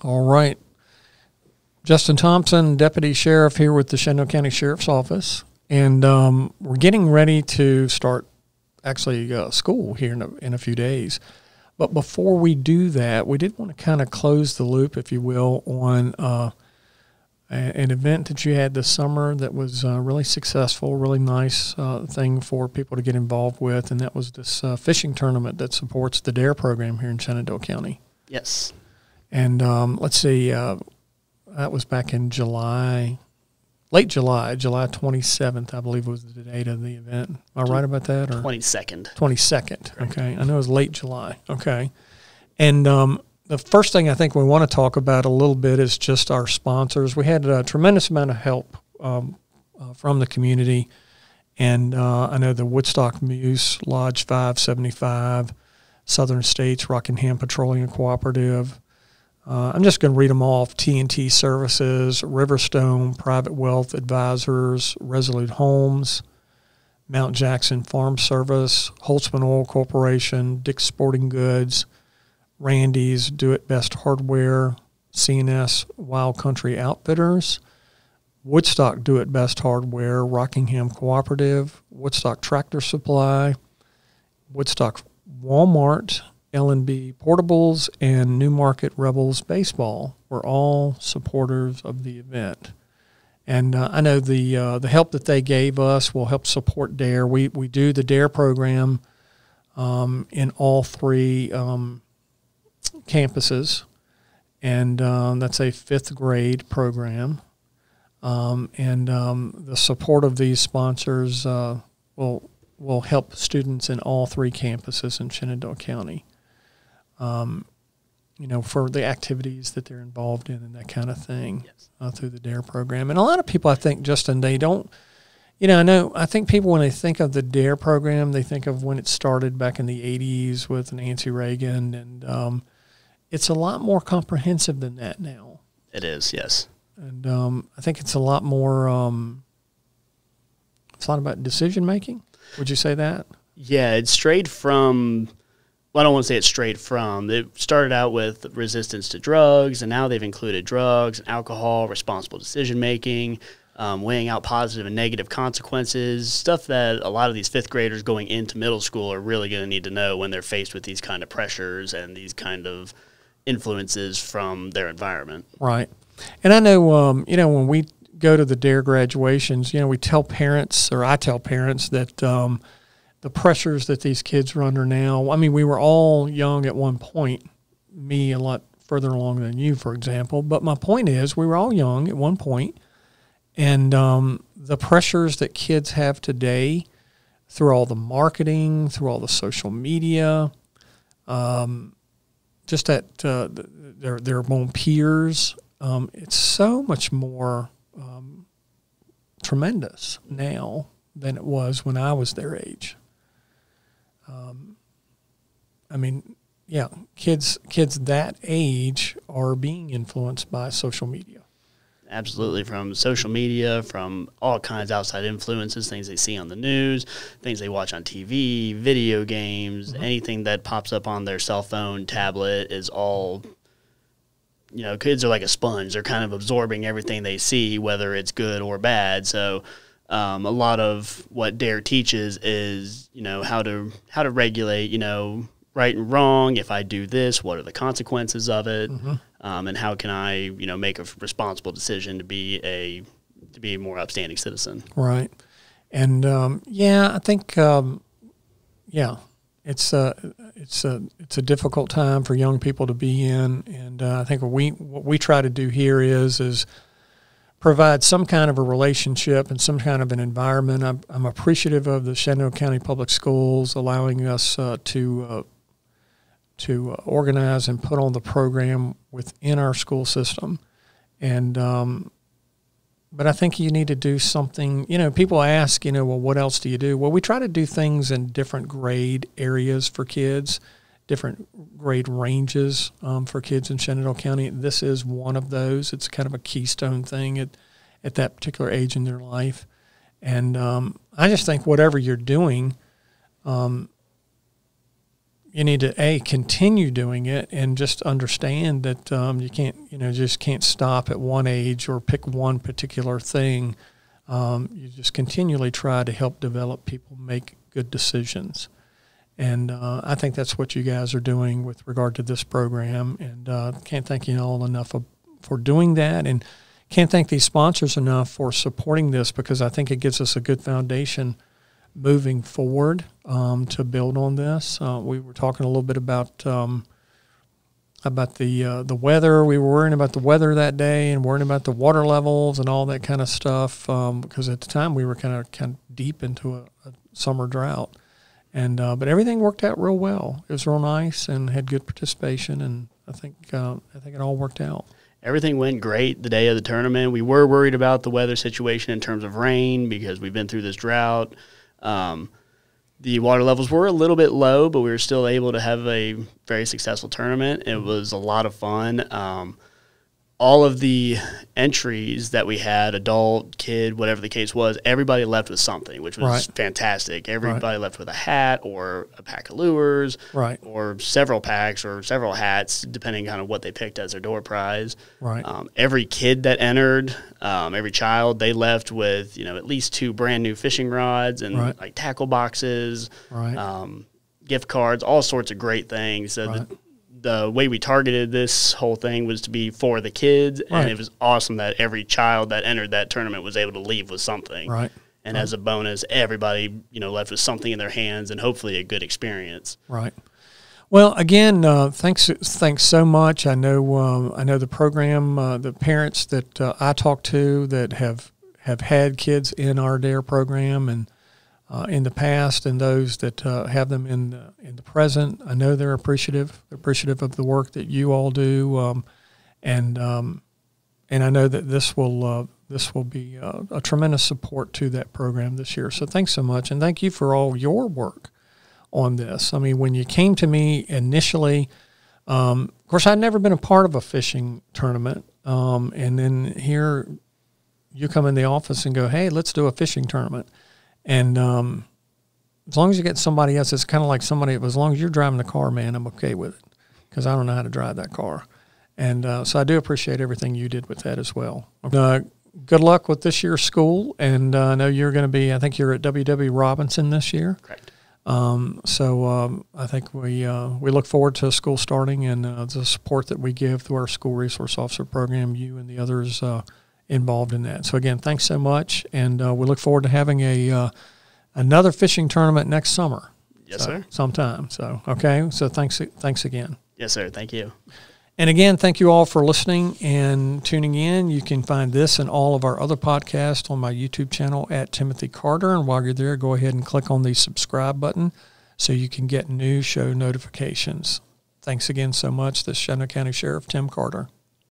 All right. Justin Thompson, Deputy Sheriff here with the Shenandoah County Sheriff's Office. And we're getting ready to start actually school here in a few days. But before we do that, we did want to kind of close the loop, if you will, on an event that you had this summer that was really successful, really nice thing for people to get involved with, and that was this fishing tournament that supports the D.A.R.E program here in Shenandoah County. Yes. And let's see, that was back in July, late July, July 27th, I believe was the date of the event. Am I right about that? Or 22nd. 22nd, okay. I know it was late July, okay. And the first thing I think we want to talk about a little bit is just our sponsors. We had a tremendous amount of help from the community. And I know the Woodstock Muse, Lodge 575, Southern States, Rockingham Petroleum Cooperative. I'm just going to read them off. T&T Services, Riverstone, Private Wealth Advisors, Resolute Homes, Mount Jackson Farm Service, Holtzman Oil Corporation, Dick's Sporting Goods, Randy's Do It Best Hardware, CNS Wild Country Outfitters, Woodstock Do It Best Hardware, Rockingham Cooperative, Woodstock Tractor Supply, Woodstock Walmart, L&B Portables, and Newmarket Rebels Baseball were all supporters of the event. And I know the help that they gave us will help support D.A.R.E. We do the D.A.R.E program in all three campuses, and that's a 5th grade program. The support of these sponsors will help students in all three campuses in Shenandoah County. For the activities that they're involved in and that kind of thing. Yes. Through the D.A.R.E program. And a lot of people, I think, Justin, they don't, I think people, when they think of the D.A.R.E program, they think of when it started back in the 80s with Nancy Reagan, and it's a lot more comprehensive than that now. It is, yes. And I think it's a lot more, it's a lot about decision-making. Would you say that? Yeah, it strayed from... Well, I don't want to say it's straight from. It started out with resistance to drugs, and now they've included drugs, alcohol, responsible decision-making, weighing out positive and negative consequences, stuff that a lot of these 5th graders going into middle school are really going to need to know when they're faced with these kind of pressures and these kind of influences from their environment. Right. And I know, when we go to the D.A.R.E graduations, we tell parents, or I tell parents, that the pressures that these kids are under now. I mean, we were all young at one point, me a lot further along than you, for example. But my point is, we were all young at one point, and the pressures that kids have today through all the marketing, through all the social media, just at their own peers, it's so much more tremendous now than it was when I was their age. Kids that age are being influenced by social media. Absolutely, from social media, from all kinds of outside influences, things they see on the news, things they watch on TV, video games, anything that pops up on their cell phone, tablet is all, kids are like a sponge. They're kind of absorbing everything they see, whether it's good or bad. So a lot of what D.A.R.E teaches is, how to regulate, right and wrong. If I do this, what are the consequences of it? And how can I, make a responsible decision to be a more upstanding citizen? Right. And I think it's a difficult time for young people to be in, and I think what we try to do here is provide some kind of a relationship and some kind of an environment. I'm appreciative of the Shenandoah County Public Schools allowing us to organize and put on the program within our school system. And but I think you need to do something. People ask, well, what else do you do? Well, we try to do things in different grade areas for kids, different grade ranges for kids in Shenandoah County. This is one of those. It's kind of a keystone thing at that particular age in their life. And I just think whatever you're doing, you need to continue doing it, and just understand that you can't, just can't stop at one age or pick one particular thing. You just continually try to help develop people make good decisions. And I think that's what you guys are doing with regard to this program. And can't thank you all enough for doing that. And can't thank these sponsors enough for supporting this, because I think it gives us a good foundation moving forward to build on this. We were talking a little bit about the weather. We were worrying about the weather that day and worrying about the water levels and all that kind of stuff, because at the time we were kind of deep into a summer drought. And but everything worked out real well. It was real nice and had good participation, and I think it all worked out. Everything went great the day of the tournament. We were worried about the weather situation in terms of rain, because we've been through this drought. The water levels were a little bit low, but we were still able to have a very successful tournament. It was a lot of fun. All of the entries that we had, adult, kid, whatever the case was, everybody left with something, which was fantastic. Everybody left with a hat or a pack of lures, or several packs or several hats, depending on what they picked as their door prize. Every kid that entered, every child, they left with at least 2 brand new fishing rods and like tackle boxes, gift cards, all sorts of great things. So the way we targeted this whole thing was to be for the kids, and it was awesome that every child that entered that tournament was able to leave with something. And as a bonus, everybody left with something in their hands, and hopefully a good experience. Well, again, thanks so much. I know the program, the parents that I talk to that have had kids in our D.A.R.E program and in the past, and those that have them in the present. I know they're appreciative. They're appreciative of the work that you all do, and I know that this will be a tremendous support to that program this year. So thanks so much, and thank you for all your work on this. I mean, when you came to me initially, of course, I'd never been a part of a fishing tournament, and then here you come in the office and go, "Hey, let's do a fishing tournament." And as long as you get somebody else, it's kind of like as long as you're driving the car, man, I'm okay with it, because I don't know how to drive that car. And so I do appreciate everything you did with that as well. Good luck with this year's school. And I know you're going to be, I think you're at W.W. Robinson this year. Correct. So I think we look forward to school starting, and the support that we give through our school resource officer program, you and the others involved in that. So again, thanks so much, and we look forward to having another fishing tournament next summer. Yes, sir. Sometime. So okay. So thanks again. Yes, sir. Thank you. And again, thank you all for listening and tuning in. You can find this and all of our other podcasts on my YouTube channel at Timothy Carter. And while you're there, go ahead and click on the subscribe button so you can get new show notifications. Thanks again so much. This is Shenandoah County Sheriff Tim Carter.